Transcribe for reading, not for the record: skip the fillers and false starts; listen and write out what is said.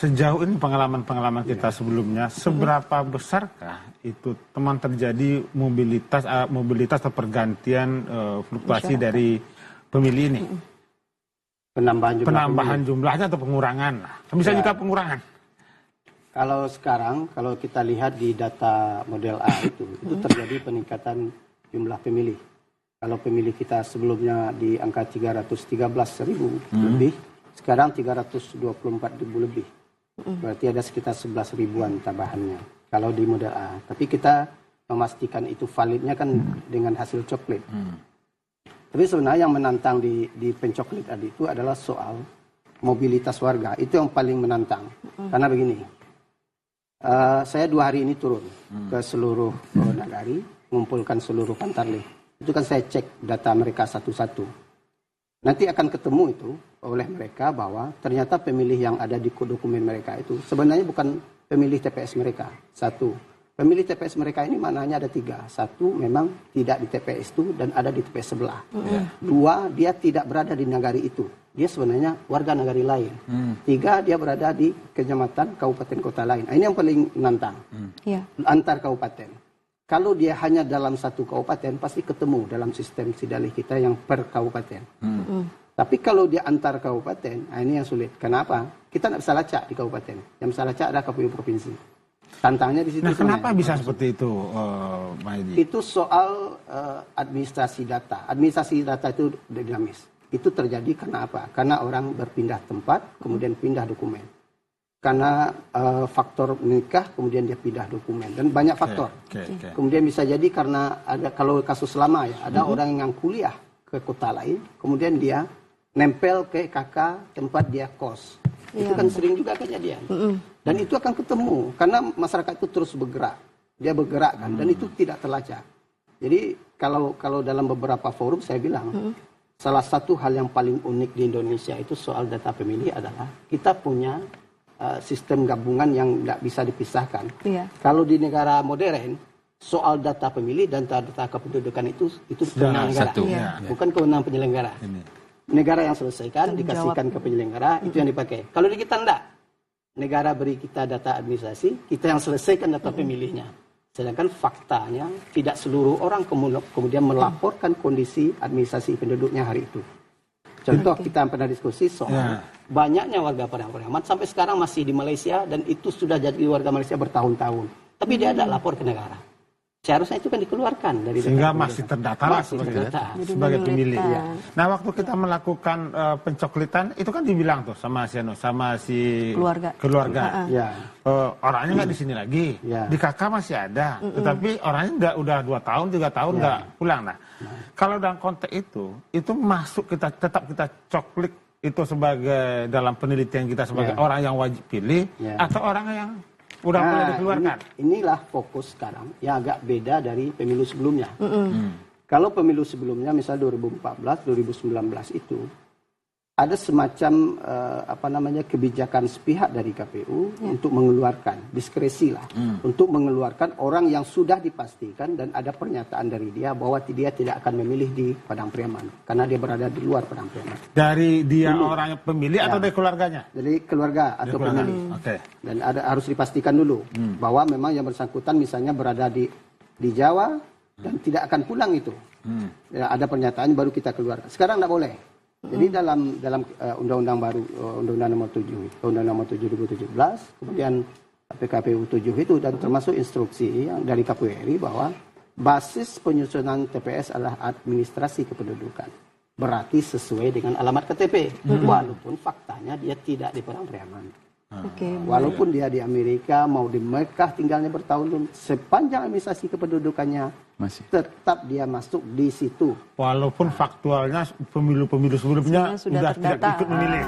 sejauh ini pengalaman-pengalaman kita sebelumnya, seberapa besarkah itu teman terjadi mobilitas atau pergantian fluktuasi dari pemilih ini? Penambahan jumlahnya atau pengurangan? Bisa juga pengurangan. Kalau sekarang, kalau kita lihat di data model A itu terjadi peningkatan jumlah pemilih. Kalau pemilih kita sebelumnya di angka 313.000 lebih, sekarang 324.000 lebih. Berarti ada sekitar 11 ribuan tambahannya. Kalau di model A. Tapi kita memastikan itu validnya kan dengan hasil coklit. Tapi sebenarnya yang menantang di pencoklit tadi itu adalah soal mobilitas warga. Itu yang paling menantang. Karena begini, saya 2 hari ini turun ke seluruh nagari, mengumpulkan seluruh pantarlih. Itu kan saya cek data mereka satu-satu. Nanti akan ketemu itu oleh mereka bahwa ternyata pemilih yang ada di dokumen mereka itu sebenarnya bukan pemilih TPS mereka. 1. Pemilih TPS mereka ini maknanya ada 3. 1, memang tidak di TPS itu dan ada di TPS sebelah. 2, dia tidak berada di nagari itu. Dia sebenarnya warga nagari lain. 3, dia berada di kecamatan, kabupaten, kota lain. Nah, ini yang paling menantang. Antar kabupaten. Kalau dia hanya dalam satu kabupaten, pasti ketemu dalam sistem sidalih kita yang per kabupaten. Tapi kalau dia antar kabupaten, nah ini yang sulit. Kenapa? Kita tidak bisa lacak di kabupaten. Yang bisa lacak adalah KPU provinsi. Tantangnya di situ. Nah, kenapa bisa seperti itu, Pak Edi? Itu soal administrasi data. Administrasi data itu dinamis. Itu terjadi karena apa? Karena orang berpindah tempat, kemudian pindah dokumen. Karena faktor menikah, kemudian dia pindah dokumen. Dan banyak faktor. Kemudian bisa jadi karena ada, kalau kasus lama ya, ada orang yang kuliah ke kota lain, kemudian dia nempel ke kakak tempat dia kos. Itu kan sering juga kejadian. Dan itu akan ketemu karena masyarakat itu terus bergerak. Dia bergerak kan dan itu tidak terlacak. Jadi kalau dalam beberapa forum saya bilang salah satu hal yang paling unik di Indonesia itu soal data pemilih adalah kita punya sistem gabungan yang tidak bisa dipisahkan. Kalau di negara modern soal data pemilih dan data kependudukan itu kewenangan negara, bukan kewenangan penyelenggara. Negara yang selesaikan dikasihkan ke penyelenggara itu yang dipakai. Kalau di kita enggak, negara beri kita data administrasi, kita yang selesaikan data pemilihnya. Sedangkan faktanya tidak seluruh orang kemudian melaporkan kondisi administrasi penduduknya hari itu. Contoh kita pernah diskusi soal banyaknya warga Padang Pariaman sampai sekarang masih di Malaysia dan itu sudah jadi warga Malaysia bertahun-tahun. Tapi dia ada lapor ke negara. Seharusnya itu kan dikeluarkan dari sehingga masih terdata lah sebagai pemilih. Nah, waktu kita melakukan pencoklitan itu kan dibilang tuh sama si keluarga. Orangnya nggak di sini lagi, di kakak masih ada, tetapi orangnya udah 2 tahun 3 tahun nggak pulang. Nah, kalau dalam konteks itu masuk tetap kita coklik itu sebagai dalam penelitian kita sebagai orang yang wajib pilih atau orang yang udah boleh dikeluarkan. Inilah fokus sekarang yang agak beda dari pemilu sebelumnya. Kalau pemilu sebelumnya misal 2014, 2019 itu ada semacam kebijakan sepihak dari KPU untuk mengeluarkan diskresi lah, untuk mengeluarkan orang yang sudah dipastikan dan ada pernyataan dari dia bahwa dia tidak akan memilih di Padang Pariaman karena dia berada di luar Padang Pariaman. Dari dia orang yang pemilih atau dari keluarganya? Dari keluarga atau pemilih. Dan harus dipastikan dulu bahwa memang yang bersangkutan misalnya berada di Jawa dan tidak akan pulang itu. Ada pernyataan baru kita keluarkan. Sekarang tidak boleh. Jadi dalam undang-undang baru, undang-undang nomor 7 2017, kemudian PKPU 7 itu dan termasuk instruksi yang dari KPU RI bahwa basis penyusunan TPS adalah administrasi kependudukan. Berarti sesuai dengan alamat KTP, walaupun faktanya dia tidak di Padang Pariaman. Walaupun dia di Amerika, mau di Mekah tinggalnya bertahun-tahun, sepanjang administrasi kependudukannya tetap dia masuk di situ. Walaupun faktualnya pemilu-pemilu sebelumnya sudah tidak ikut memilih.